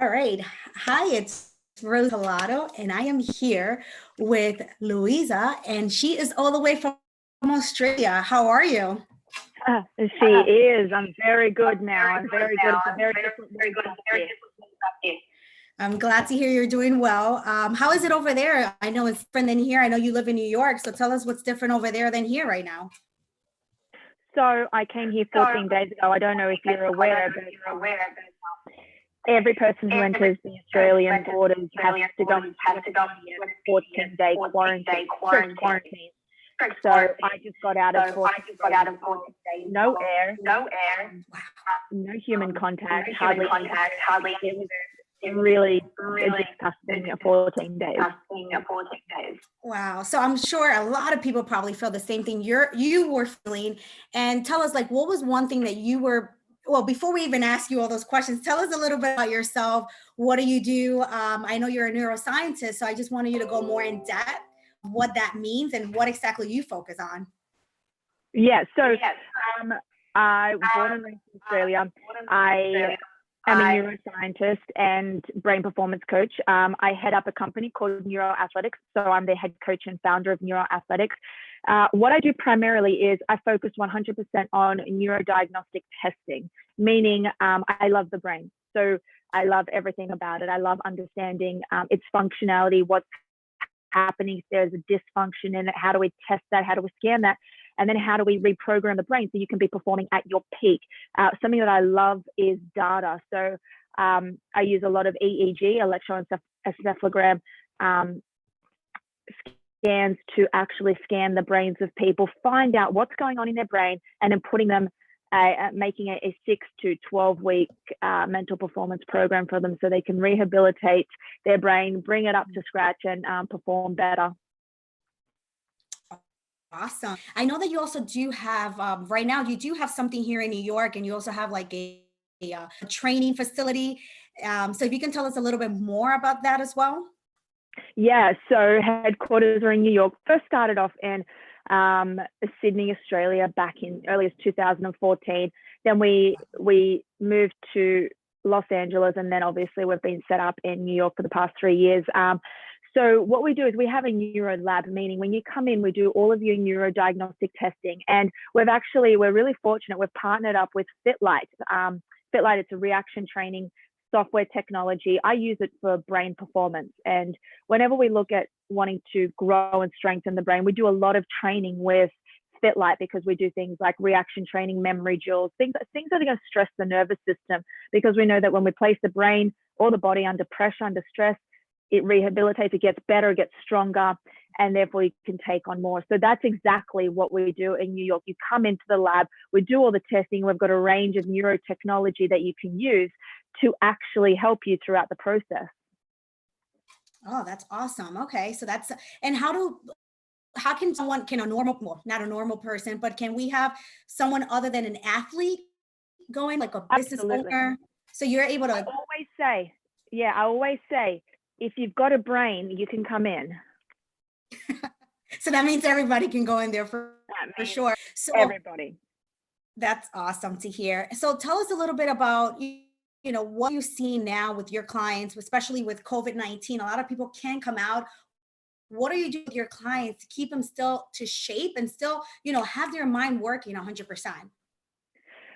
All right. Hi, it's Rosa Nicola, and I am here with Louisa, and she is all the way from Australia. How are you? She is. I'm very good now. I'm very good. It's a very different world up here. I'm glad to hear you're doing well. How is it over there? I know it's different than here. I know you live in New York, so tell us what's different over there than here right now. So I came here 14 days ago. I don't know if you're aware, but every person who enters the Australian borders has to go into a 14-day quarantine, strict quarantine. So I just got out of 14 days. No air, no human contact, hardly any. It was really disgusting 14 days. Wow. So I'm sure a lot of people probably feel the same thing you were feeling. And tell us, like, what was one thing that you were, well, before we even ask you all those questions, tell us a little bit about yourself. What do you do? I know you're a neuroscientist, so I just wanted you to go more in depth what that means and what exactly you focus on. Yeah. So I was born and raised in Australia. I'm a neuroscientist and brain performance coach. I head up a company called Neuro Athletics. So I'm the head coach and founder of Neuro Athletics. What I do primarily is I focus 100% on neurodiagnostic testing, meaning I love the brain. So I love everything about it. I love understanding its functionality, what's happening, if there's a dysfunction in it, how do we test that, how do we scan that, and then how do we reprogram the brain so you can be performing at your peak. Something that I love is data. So I use a lot of EEG, electroencephalogram scans to actually scan the brains of people, find out what's going on in their brain, and then putting them making a 6 to 12 week mental performance program for them so they can rehabilitate their brain, bring it up to scratch, and perform better. Awesome. I know that you also do have, right now, you do have something here in New York, and you also have like a training facility. So if you can tell us a little bit more about that as well. Yeah, so headquarters are in New York. First started off in Sydney, Australia, back in early as 2014. Then we moved to Los Angeles, and then obviously we've been set up in New York for the past 3 years. So what we do is we have a neuro lab, meaning when you come in, we do all of your neurodiagnostic testing. And we're really fortunate. We've partnered up with Fitlight. Fitlight, it's a reaction training software technology. I use it for brain performance. And whenever we look at wanting to grow and strengthen the brain, we do a lot of training with Fitlight because we do things like reaction training, memory drills, things that are going to stress the nervous system, because we know that when we place the brain or the body under pressure, under stress, it rehabilitates, it gets better, it gets stronger, and therefore you can take on more. So that's exactly what we do in New York. You come into the lab, we do all the testing, we've got a range of neurotechnology that you can use to actually help you throughout the process. Oh, that's awesome. Okay. So that's, and how can someone, can a normal, well, not a normal person, but can we have someone other than an athlete going, like a business owner? So you're able to. I always say, if you've got a brain, you can come in. So that means everybody can go in there for sure. So everybody. That's awesome to hear. So tell us a little bit about, what you're seeing now with your clients, especially with COVID-19. A lot of people can't come out. What are you doing with your clients to keep them still to shape and still, have their mind working 100%?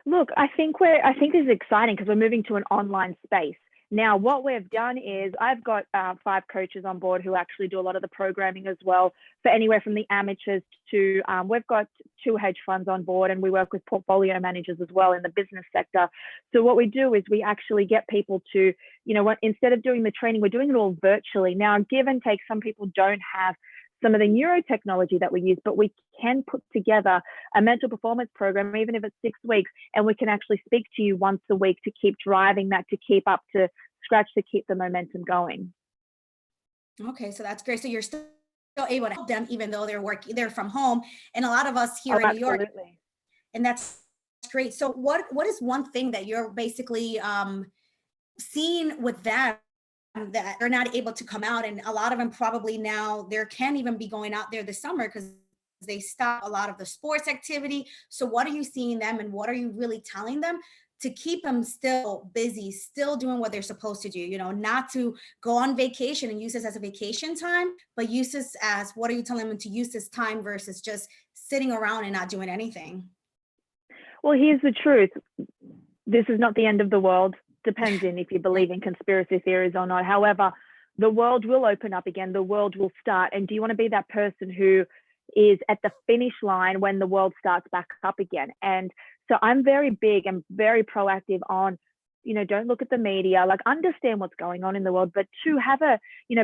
Look, I think this is exciting because we're moving to an online space. Now, what we've done is I've got 5 coaches on board who actually do a lot of the programming as well, for anywhere from the amateurs to, we've got 2 hedge funds on board, and we work with portfolio managers as well in the business sector. So what we do is we actually get people to, instead of doing the training, we're doing it all virtually. Now, give and take, some people don't have some of the neurotechnology that we use, but we can put together a mental performance program, even if it's 6 weeks, and we can actually speak to you once a week to keep driving that, to keep up to scratch, to keep the momentum going. Okay, so that's great. So you're still able to help them, even though they're from home, and a lot of us here in New York, and that's great. So what is one thing that you're basically seeing with them, that they're not able to come out, and a lot of them probably now they can't even be going out there this summer because they stop a lot of the sports activity. So what are you seeing them, and what are you really telling them to keep them still busy, still doing what they're supposed to do, not to go on vacation and use this as a vacation time, but use this as, what are you telling them to use this time versus just sitting around and not doing anything? Well, here's the truth. This is not the end of the world. Depends in if you believe in conspiracy theories or not. However, the world will open up again. The world will start. And do you want to be that person who is at the finish line when the world starts back up again? And so I'm very big and very proactive on, don't look at the media, like understand what's going on in the world, but to have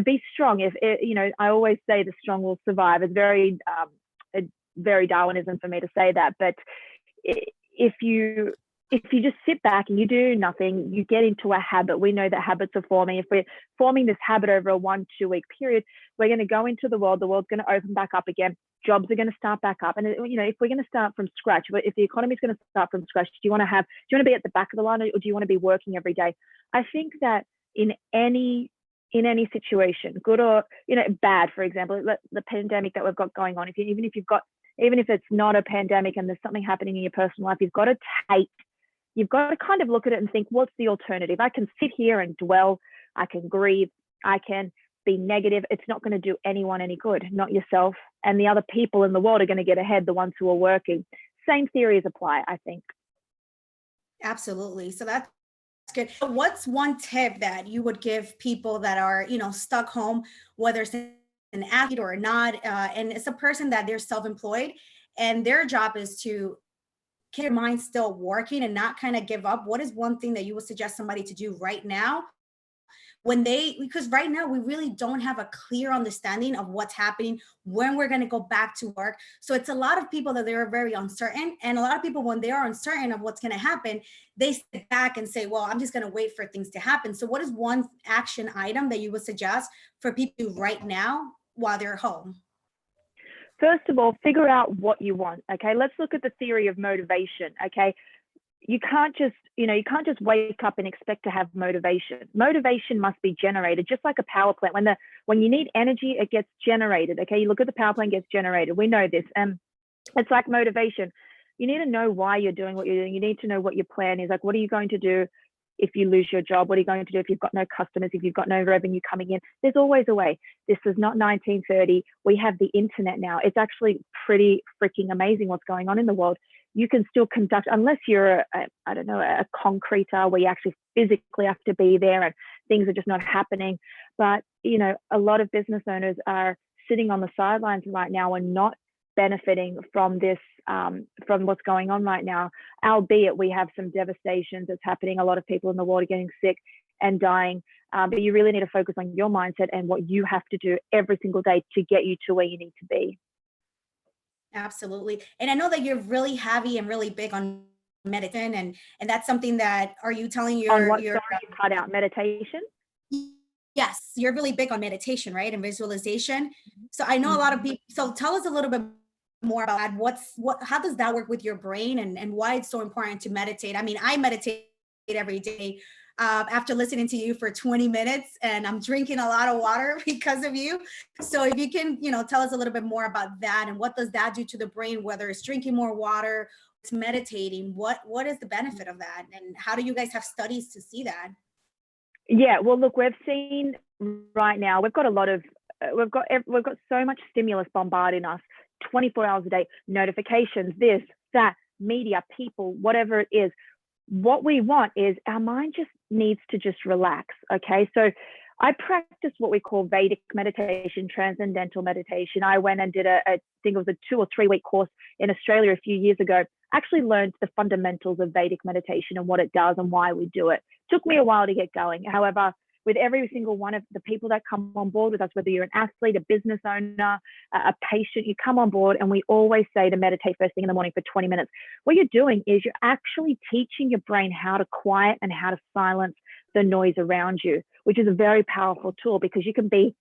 be strong. If it, I always say the strong will survive. It's very Darwinism for me to say that. But if you just sit back and you do nothing, you get into a habit. We know that habits are forming. If we're forming this habit over a 1-2 week period, we're going to go into the world's going to open back up again. Jobs are going to start back up. And, if we're going to start from scratch, if the economy is going to start from scratch, do you want to be at the back of the line, or do you want to be working every day? I think that in any situation, good or, bad, for example, the pandemic that we've got going on, even if it's not a pandemic and there's something happening in your personal life, you've got to kind of look at it and think, what's the alternative? I can sit here and dwell, I can grieve, I can be negative. It's not going to do anyone any good, not yourself. And the other people in the world are going to get ahead, the ones who are working. Same theories apply, I think. Absolutely. So that's good. What's one tip that you would give people that are, stuck home, whether it's an athlete or not, and it's a person that they're self-employed and their job is to keep your mind still working and not kind of give up? What is one thing that you would suggest somebody to do right now because right now we really don't have a clear understanding of what's happening, when we're going to go back to work. So it's a lot of people that they're very uncertain. And a lot of people, when they are uncertain of what's going to happen, they sit back and say, well, I'm just going to wait for things to happen. So what is one action item that you would suggest for people to do right now while they're home? First of all, figure out what you want. Okay, let's look at the theory of motivation. Okay, you can't just wake up and expect to have motivation. Motivation must be generated, just like a power plant. When you need energy, it gets generated. Okay, you look at the power plant, gets generated. We know this. It's like motivation. You need to know why you're doing what you're doing. You need to know what your plan is. Like, what are you going to do if you lose your job? What are you going to do if you've got no customers, if you've got no revenue coming in? There's always a way. This is not 1930. We have the internet now. It's actually pretty freaking amazing what's going on in the world. You can still conduct, unless you're a concreter where you actually physically have to be there and things are just not happening. But, a lot of business owners are sitting on the sidelines right now and not benefiting from this, from what's going on right now, albeit we have some devastation that's happening. A lot of people in the world are getting sick and dying. But you really need to focus on your mindset and what you have to do every single day to get you to where you need to be. Absolutely. And I know that you're really heavy and really big on meditation, and that's something that, are you telling On what? Sorry, you cut out. Meditation? Yes, you're really big on meditation, right? And visualization. So I know a lot of people, so tell us a little bit more about that. How does that work with your brain, and why it's so important to meditate? I mean, I meditate every day. After listening to you for 20 minutes, and I'm drinking a lot of water because of you. So if you can, tell us a little bit more about that, and what does that do to the brain, whether it's drinking more water, it's meditating, what is the benefit of that? And how do you guys have studies to see that? Yeah, well, look, we've seen right now, we've got so much stimulus bombarding us 24 hours a day, notifications, this, that, media, people, whatever it is. What we want is our mind just needs to just relax. Okay, so I practice what we call Vedic meditation, transcendental meditation. I went and did I think it was a 2 or 3 week course in Australia a few years ago. Actually learned the fundamentals of Vedic meditation and what it does and why we do it. Took me a while to get going. However, with every single one of the people that come on board with us, whether you're an athlete, a business owner, a patient, you come on board, and we always say to meditate first thing in the morning for 20 minutes. What you're doing is you're actually teaching your brain how to quiet and how to silence the noise around you, which is a very powerful tool, because you can be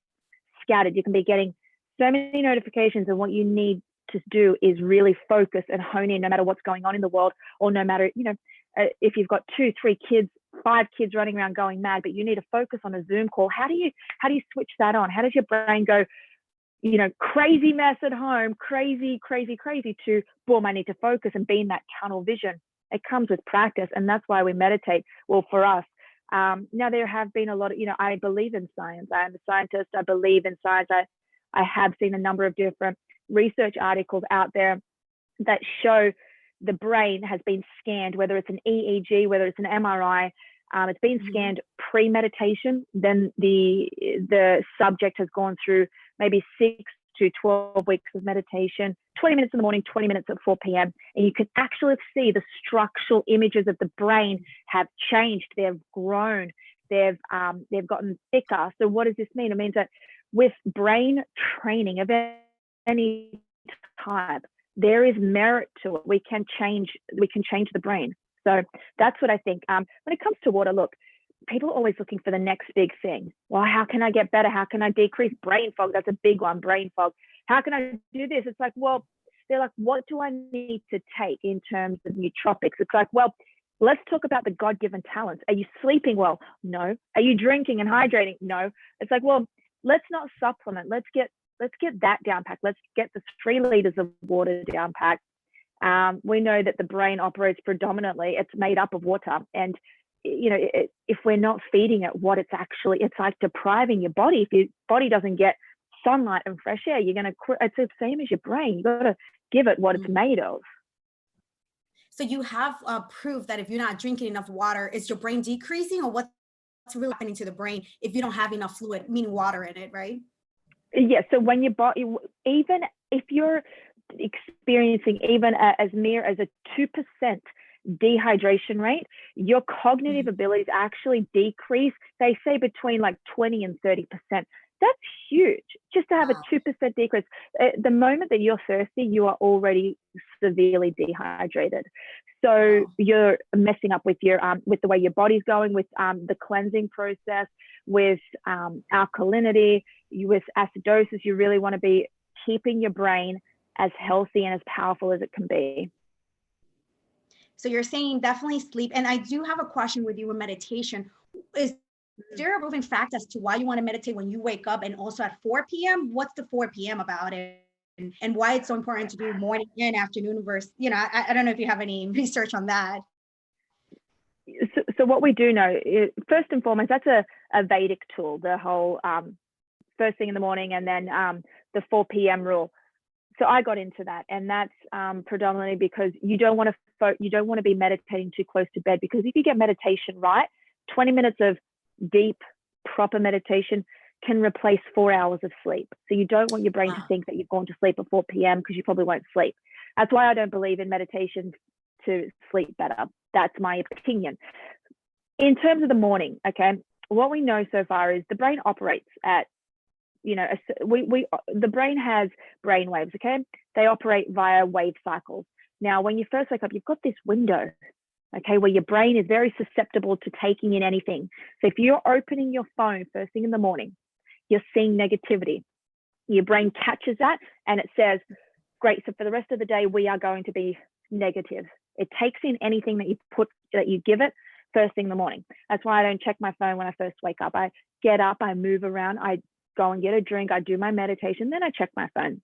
scattered. You can be getting so many notifications, and what you need to do is really focus and hone in, no matter what's going on in the world, or no matter, if you've got 2, 3 kids, 5 kids running around going mad, but you need to focus on a Zoom call. How do you switch that on? How does your brain go, crazy mess at home, crazy, to boom, I need to focus and be in that tunnel vision? It comes with practice, and that's why we meditate. Well, for us, now there have been a lot of, I believe in science. I am a scientist. I believe in science. I have seen a number of different research articles out there that show the brain has been scanned, whether it's an EEG, whether it's an MRI. It's been scanned pre-meditation. Then the subject has gone through maybe 6 to 12 weeks of meditation, 20 minutes in the morning, 20 minutes at 4 p.m. And you can actually see the structural images of the brain have changed. They've grown. They've gotten thicker. So what does this mean? It means that with brain training of any type, there is merit to it. We can change the brain. So that's what I think. When it comes to water, look, people are always looking for the next big thing. Well, how can I get better? How can I decrease brain fog? That's a big one, brain fog. How can I do this? It's like, well, they're like, what do I need to take in terms of nootropics? It's like, well, let's talk about the God-given talents. Are you sleeping well? No. Are you drinking and hydrating? No. It's like, well, let's not supplement. Let's get that down packed. Let's get the 3 liters of water down packed. We know that the brain operates predominantly, it's made up of water. And, if we're not feeding it what it's like depriving your body. If your body doesn't get sunlight and fresh air, it's the same as your brain. You got to give it what it's made of. So you have proof that if you're not drinking enough water, is your brain decreasing, or what's really happening to the brain if you don't have enough fluid, meaning water in it, right? Yeah. So when your body, even if you're experiencing even as near as a 2% dehydration rate, your cognitive abilities actually decrease. They say between like 20 and 30%. That's huge, just to have a 2% decrease. The moment that you're thirsty, you are already severely dehydrated. So you're messing up with your with the way your body's going, with the cleansing process, with alkalinity, with acidosis. You really want to be keeping your brain as healthy and as powerful as it can be. So you're saying definitely sleep. And I do have a question with you with meditation. Is there a moving fact as to why you want to meditate when you wake up and also at 4 p.m.? What's the 4 p.m. about it? And why it's so important to do morning and afternoon versus, I don't know if you have any research on that. So what we do know is, first and foremost, that's a Vedic tool, the whole first thing in the morning and then the 4 p.m. rule. So I got into that, and that's predominantly because you don't want to be meditating too close to bed, because if you get meditation right, 20 minutes of deep, proper meditation can replace 4 hours of sleep. So you don't want your brain to think that you've gone to sleep at 4 p.m. because you probably won't sleep. That's why I don't believe in meditation to sleep better. That's my opinion. In terms of the morning, okay, what we know so far is the brain operates at, the brain has brain waves, okay? They operate via wave cycles. Now, when you first wake up, you've got this window, okay, where your brain is very susceptible to taking in anything. So if you're opening your phone first thing in the morning, you're seeing negativity. Your brain catches that and it says, great, so for the rest of the day, we are going to be negative. It takes in anything that you give it first thing in the morning. That's why I don't check my phone when I first wake up. I get up, I move around, I go and get a drink, I do my meditation, then I check my phone.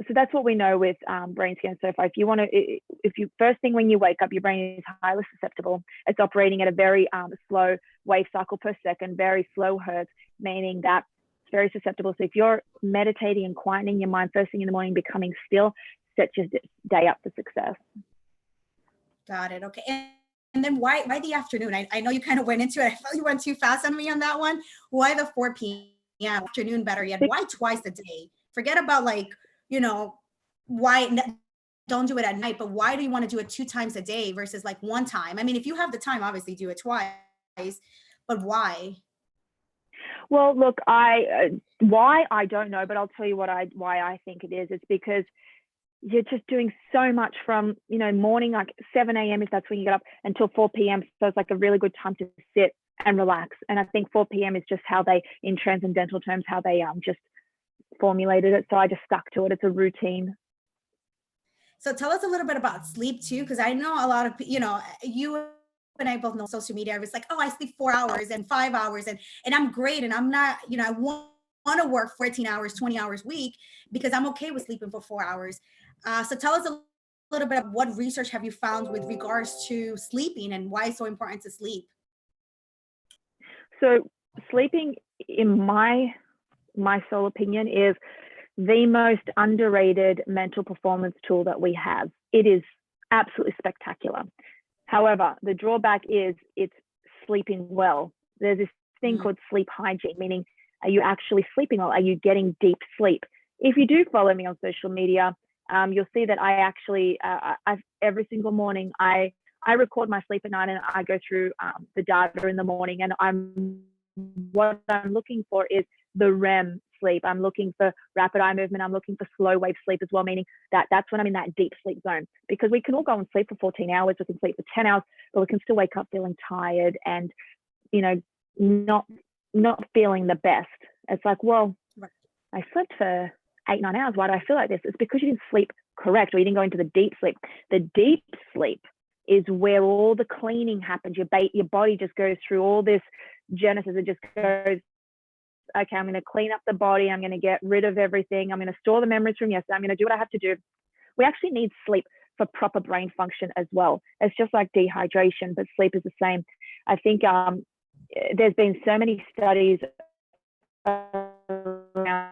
So that's what we know with brain scans so far. If you first thing when you wake up, your brain is highly susceptible. It's operating at a very slow wave cycle per second, very slow hertz, meaning that it's very susceptible. So if you're meditating and quietening your mind first thing in the morning, becoming still, set your day up for success. Got it. Okay. And then why the afternoon? I know you kind of went into it. I felt you went too fast on me on that one. Why the 4 p.m. afternoon better yet? Why twice a day? Forget about why don't do it at night, but why do you want to do it 2 times a day versus like 1 time? I mean, if you have the time, obviously do it twice, but why? Well, look, why I don't know, but I'll tell you why I think it is. It's because you're just doing so much from, morning, like 7 a.m. if that's when you get up, until 4 p.m. So it's like a really good time to sit and relax. And I think 4 p.m. is just how they, in transcendental terms, how they just formulated it. So I just stuck to it. It's a routine. So tell us a little bit about sleep too, because I know a lot of, you and I both know social media. I was like, oh, I sleep 4 hours and 5 hours and I'm great. And I'm not, I want to work 14 hours, 20 hours a week because I'm okay with sleeping for 4 hours. So tell us a little bit of what research have you found with regards to sleeping and why it's so important to sleep? So sleeping, in my sole opinion, is the most underrated mental performance tool that we have. It is absolutely spectacular. However, the drawback is it's sleeping well. There's this thing called sleep hygiene, meaning, are you actually sleeping well? Are you getting deep sleep? If you do follow me on social media, you'll see that I actually, every single morning, I record my sleep at night, and I go through the data in the morning, and what I'm looking for is the REM sleep. I'm looking for rapid eye movement. I'm looking for slow wave sleep as well, meaning that that's when I'm in that deep sleep zone, because we can all go and sleep for 14 hours. We can sleep for 10 hours, but we can still wake up feeling tired and, not feeling the best. It's like, well, I slept for 8-9 hours. Why do I feel like this? It's because you didn't sleep correct, or you didn't go into the deep sleep. The deep sleep is where all the cleaning happens. Your body just goes through all this genesis. It just goes, okay, I'm going to clean up the body. I'm going to get rid of everything. I'm going to store the memories from yesterday. I'm going to do what I have to do. We actually need sleep for proper brain function as well. It's just like dehydration, but sleep is the same. I think there's been so many studies around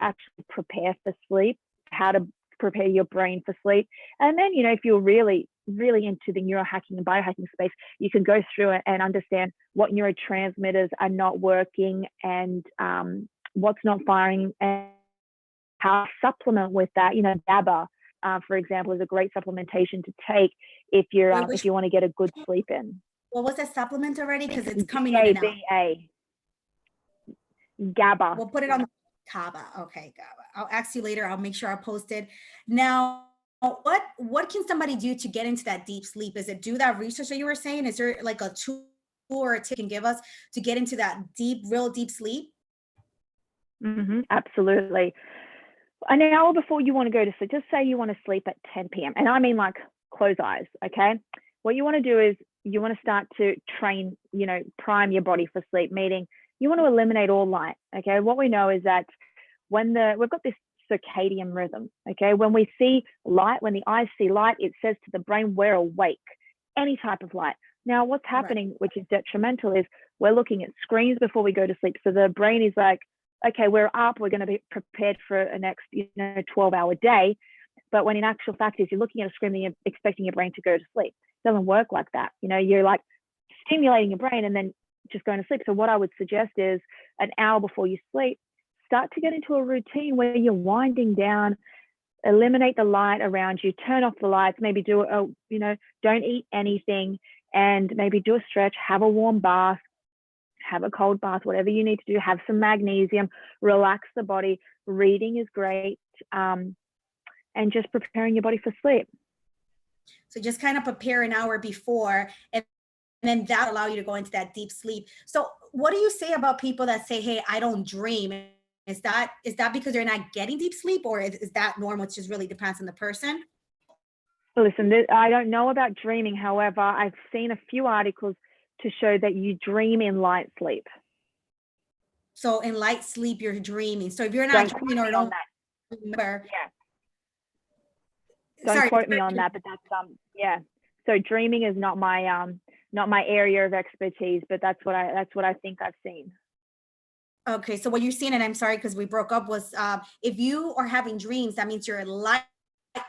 actually prepare for sleep, how to prepare your brain for sleep. And then, if you're really into the neurohacking and biohacking space, you can go through it and understand what neurotransmitters are not working, and what's not firing, and how to supplement with that. GABA, for example, is a great supplementation to take if you're if you want to get a good sleep in. What was that supplement already? Because it's coming in and out. GABA. We'll put it on GABA. Okay, GABA. I'll ask you later. I'll make sure I post it. Now, what can somebody do to get into that deep sleep? Is it do that research that you were saying? Is there like a tool or a tip you can give us to get into that real deep sleep? Absolutely. An hour before you want to go to sleep, just say you want to sleep at 10 p.m. And I mean, like, close eyes, okay? What you want to do is you want to start to train, prime your body for sleep, meaning you want to eliminate all light, okay? What we know is that we've got this circadian rhythm, okay? When we see light, when the eyes see light, it says to the brain, we're awake, any type of light. Now, what's happening, which is detrimental, is we're looking at screens before we go to sleep. So the brain is like, okay, we're up, we're going to be prepared for a next, 12-hour day. But when in actual fact is you're looking at a screen and you're expecting your brain to go to sleep. It doesn't work like that. You're like stimulating your brain and then just going to sleep. So what I would suggest is an hour before you sleep, start to get into a routine where you're winding down, eliminate the light around you, turn off the lights, maybe don't eat anything, and maybe do a stretch, have a warm bath, have a cold bath, whatever you need to do, have some magnesium, relax the body. Reading is great, and just preparing your body for sleep. So just kind of prepare an hour before, and then that'll allow you to go into that deep sleep. So what do you say about people that say, hey, I don't dream? Is that because they're not getting deep sleep, or is that normal? It just really depends on the person. Listen, I don't know about dreaming. However, I've seen a few articles to show that you dream in light sleep. So in light sleep, you're dreaming. So if you're not dreaming or don't remember. Don't quote me on that, but that's So dreaming is not my area of expertise, but that's what I think I've seen. Okay, so what you're seeing, and I'm sorry because we broke up, was if you are having dreams, that means you're light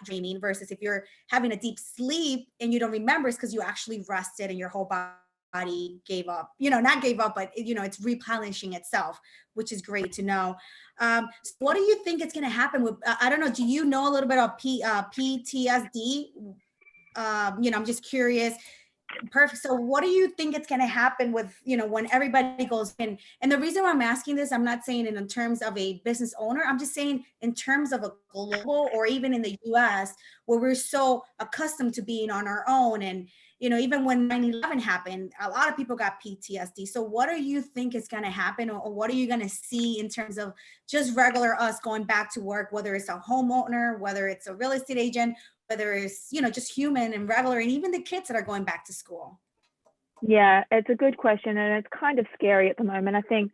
dreaming, versus if you're having a deep sleep and you don't remember, it's because you actually rested and your whole body gave up. Not gave up, but it's replenishing itself, which is great to know. So what do you think is going to happen with? I don't know. Do you know a little bit about PTSD? I'm just curious. Perfect. So what do you think it's going to happen with, when everybody goes in? And the reason why I'm asking this, I'm not saying it in terms of a business owner. I'm just saying in terms of a global, or even in the US, where we're so accustomed to being on our own. And, even when 9/11 happened, a lot of people got PTSD. So what do you think is going to happen, or what are you going to see in terms of just regular us going back to work, whether it's a homeowner, whether it's a real estate agent, whether it's, just human and regular, and even the kids that are going back to school? Yeah, it's a good question, and it's kind of scary at the moment. I think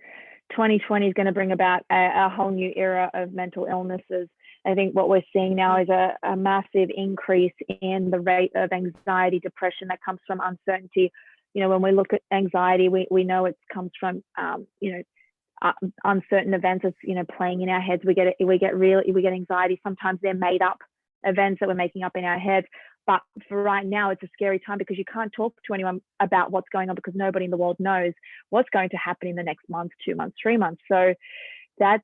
2020 is going to bring about a whole new era of mental illnesses, I think what we're seeing now is a massive increase in the rate of anxiety, depression that comes from uncertainty. You know, when we look at anxiety, we know it comes from, uncertain events of, playing in our heads. We get anxiety. Sometimes they're made up events that we're making up in our heads. But for right now, it's a scary time because you can't talk to anyone about what's going on because nobody in the world knows what's going to happen in the next month, 2 months, 3 months. So that's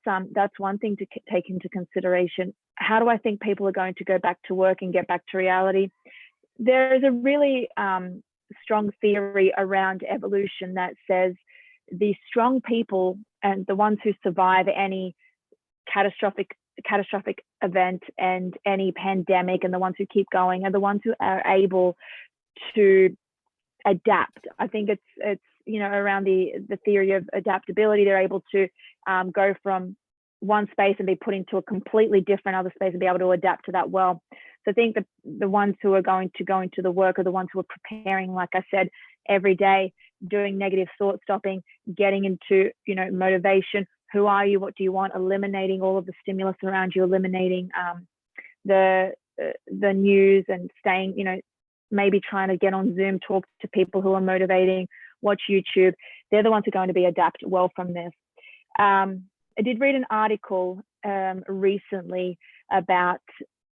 one thing to take into consideration. How do I think people are going to go back to work and get back to reality? There is a really strong theory around evolution that says the strong people and the ones who survive any catastrophic event and any pandemic, and the ones who keep going, are the ones who are able to adapt. I think it's around the theory of adaptability. They're able to go from one space and be put into a completely different other space and be able to adapt to that well. So I think the ones who are going to go into the work are the ones who are preparing, like I said, every day, doing negative thought stopping, getting into, motivation. Who are you? What do you want? Eliminating all of the stimulus around you, eliminating the news, and staying, maybe trying to get on Zoom, talk to people who are motivating, watch YouTube. They're the ones who are going to be adapt well from this. I did read an article recently about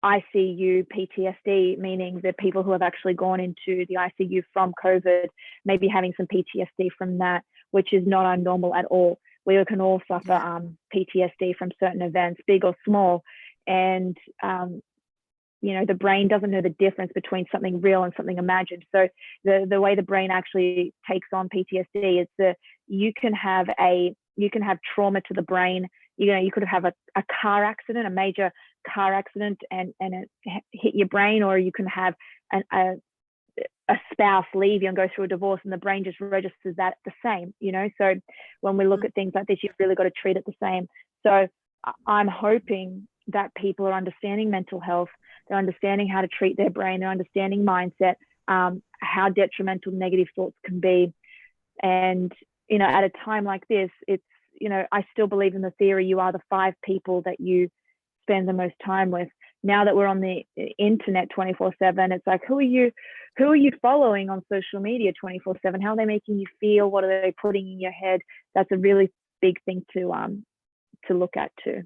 ICU PTSD, meaning the people who have actually gone into the ICU from COVID, maybe having some PTSD from that, which is not abnormal at all. We can all suffer PTSD from certain events, big or small. And, the brain doesn't know the difference between something real and something imagined. So the way the brain actually takes on PTSD is you can have trauma to the brain. You could have a car accident, a major car accident, and it hit your brain, or you can have a spouse leave you and go through a divorce, and the brain just registers that the same, So when we look at things like this, you've really got to treat it the same. So I'm hoping that people are understanding mental health, they're understanding how to treat their brain, they're understanding mindset, how detrimental negative thoughts can be. And, at a time like this, it's, I still believe in the theory, you are the 5 people that you spend the most time with. Now that we're on the internet 24/7, it's like, who are you following on social media 24/7? How are they making you feel? What are they putting in your head? That's a really big thing to look at too.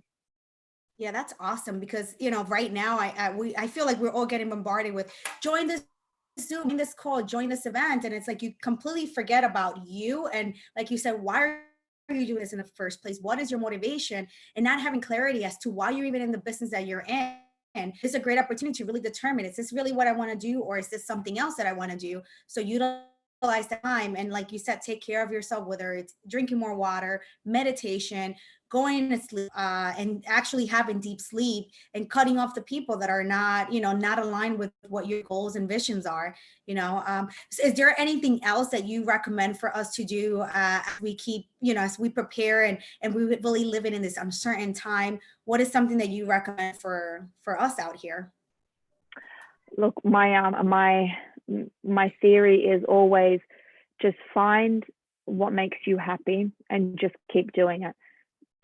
Yeah, that's awesome because, right now I feel like we're all getting bombarded with join this Zoom, join this call, join this event. And it's like you completely forget about you. And like you said, why are you doing this in the first place? What is your motivation? And not having clarity as to why you're even in the business that you're in. And it's a great opportunity to really determine, is this really what I want to do? Or is this something else that I want to do? So utilize that time. And like you said, take care of yourself, whether it's drinking more water, meditation, going to sleep, and actually having deep sleep, and cutting off the people that are not aligned with what your goals and visions are. So is there anything else that you recommend for us to do as we keep, as we prepare and we really living in this uncertain time? What is something that you recommend for us out here? Look, my theory is always just find what makes you happy and just keep doing it.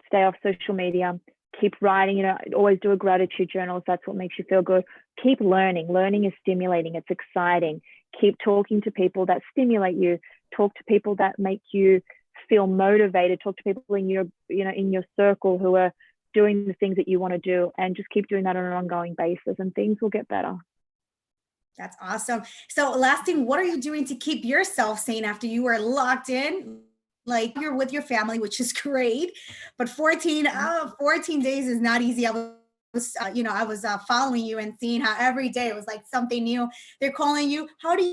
Stay off social media, keep writing, always do a gratitude journal if that's what makes you feel good. Keep learning. Learning is stimulating. It's exciting. Keep talking to people that stimulate you. Talk to people that make you feel motivated. Talk to people in your circle who are doing the things that you want to do, and just keep doing that on an ongoing basis, and things will get better. That's awesome. So last thing, what are you doing to keep yourself sane after you were locked in? Like, you're with your family, which is great, but 14 days is not easy. I was following you and seeing how every day it was like something new. They're calling you. How do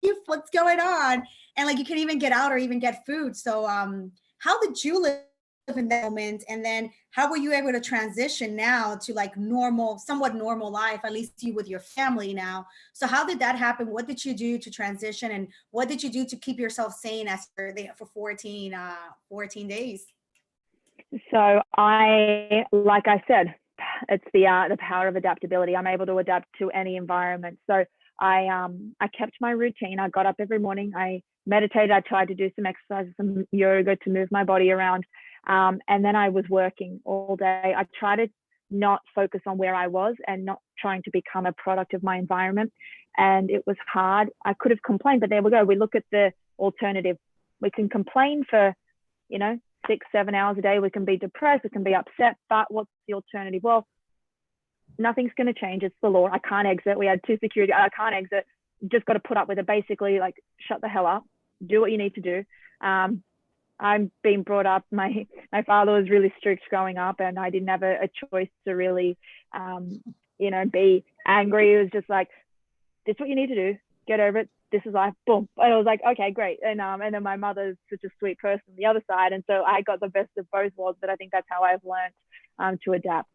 you, what's going on? And like, you can't even get out or even get food. So how did you live in that moment? And then how were you able to transition now to like somewhat normal life, at least you with your family now? So how did that happen? What did you do to transition, and what did you do to keep yourself sane after for 14 days? So like I said, it's the power of adaptability. I'm able to adapt to any environment. So I kept my routine. I got up every morning. I meditated. I tried to do some exercises, some yoga to move my body around. And then I was working all day. I try to not focus on where I was and not trying to become a product of my environment. And it was hard. I could have complained, but there we go. We look at the alternative. We can complain for, 6-7 hours a day. We can be depressed, we can be upset, but what's the alternative? Well, nothing's going to change. It's the law. I can't exit. We had 2 security. I can't exit. Just got to put up with it. Basically, like, shut the hell up, do what you need to do. I'm being brought up. My father was really strict growing up, and I didn't have a choice to really, be angry. It was just like, this is what you need to do. Get over it. This is life. Boom. And I was like, okay, great. And then my mother's such a sweet person on the other side, and so I got the best of both worlds. But I think that's how I've learned to adapt.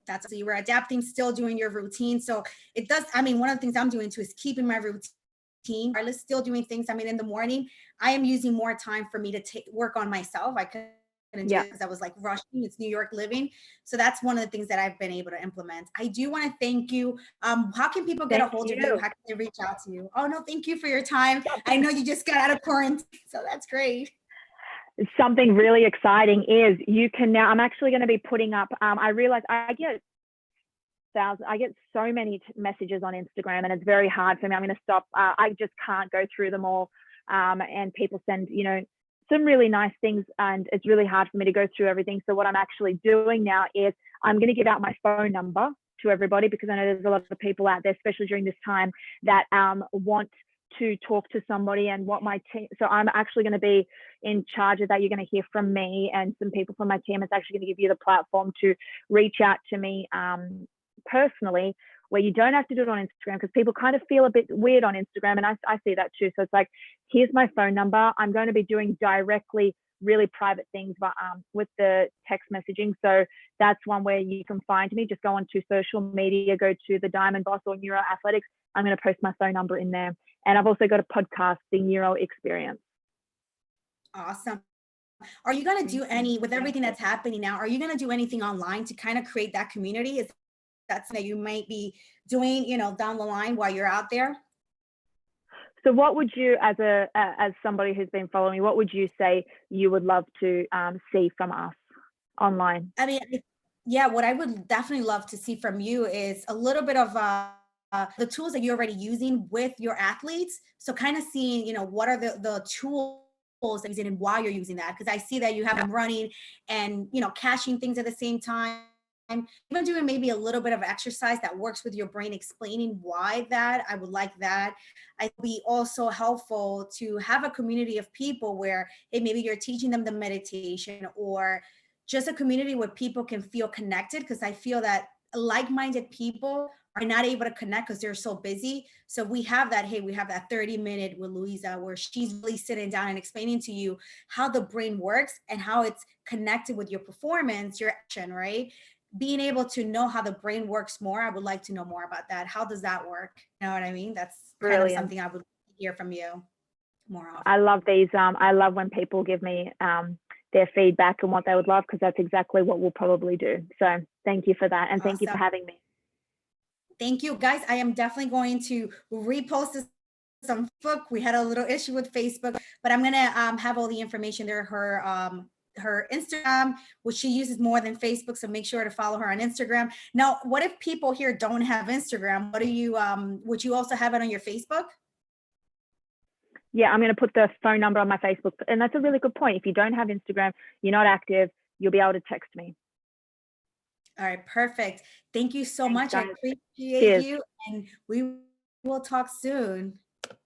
So you were adapting, still doing your routine. So it does. I mean, one of the things I'm doing too is keeping my routine. Regardless, still doing things. I mean, in the morning, I am using more time for me to work on myself. I couldn't do it because I was like rushing. It's New York living. So that's one of the things that I've been able to implement. I do want to thank you. How can people get a hold of you? How can they reach out to you? Oh, no, thank you for your time. I know you just got out of quarantine, so that's great. Something really exciting is you can now, I'm actually going to be putting up, I realize I get so many messages on Instagram, and it's very hard for me. I'm going to stop. I just can't go through them all. And people send, some really nice things, and it's really hard for me to go through everything. So what I'm actually doing now is I'm going to give out my phone number to everybody, because I know there's a lot of people out there, especially during this time, that want to talk to somebody and what my team. So I'm actually going to be in charge of that. You're going to hear from me and some people from my team. It's actually going to give you the platform to reach out to me personally, where you don't have to do it on Instagram, because people kind of feel a bit weird on Instagram, and I see that too. So it's like, here's my phone number. I'm going to be doing directly really private things, but with the text messaging. So that's one where you can find me. Just go onto social media, go to the Diamond Boss or Neuro Athletics. I'm going to post my phone number in there. And I've also got a podcast, the Neuro Experience. Awesome. Are you going to do with everything that's happening now, are you going to do anything online to kind of create that community? Is that something that you might be doing, down the line while you're out there? So what would you, as somebody who's been following me, what would you say you would love to see from us online? I mean, what I would definitely love to see from you is a little bit of the tools that you're already using with your athletes. So kind of seeing, what are the tools that you're using and why you're using that. Because I see that you have them running and, caching things at the same time. Even doing maybe a little bit of exercise that works with your brain, explaining why that. I would like that. I'd be also helpful to have a community of people where, hey, maybe you're teaching them the meditation, or just a community where people can feel connected. Because I feel that like-minded people are not able to connect because they're so busy. So we have that 30-minute with Louisa, where she's really sitting down and explaining to you how the brain works and how it's connected with your performance, your action, right? Being able to know how the brain works more. I would like to know more about that. How does that work? You know what I mean? That's kind of something I would hear from you more often. I love these. I love when people give me their feedback and what they would love, because that's exactly what we'll probably do. So thank you for that. And thank you for having me. Thank you, guys. I am definitely going to repost this on Facebook. We had a little issue with Facebook, but I'm going to have all the information there. Her Instagram, which she uses more than Facebook. So make sure to follow her on Instagram. Now, what if people here don't have Instagram? What do you, would you also have it on your Facebook? Yeah, I'm going to put the phone number on my Facebook. And that's a really good point. If you don't have Instagram, you're not active, you'll be able to text me. All right, perfect. Thank you so much. I appreciate you, and we will talk soon.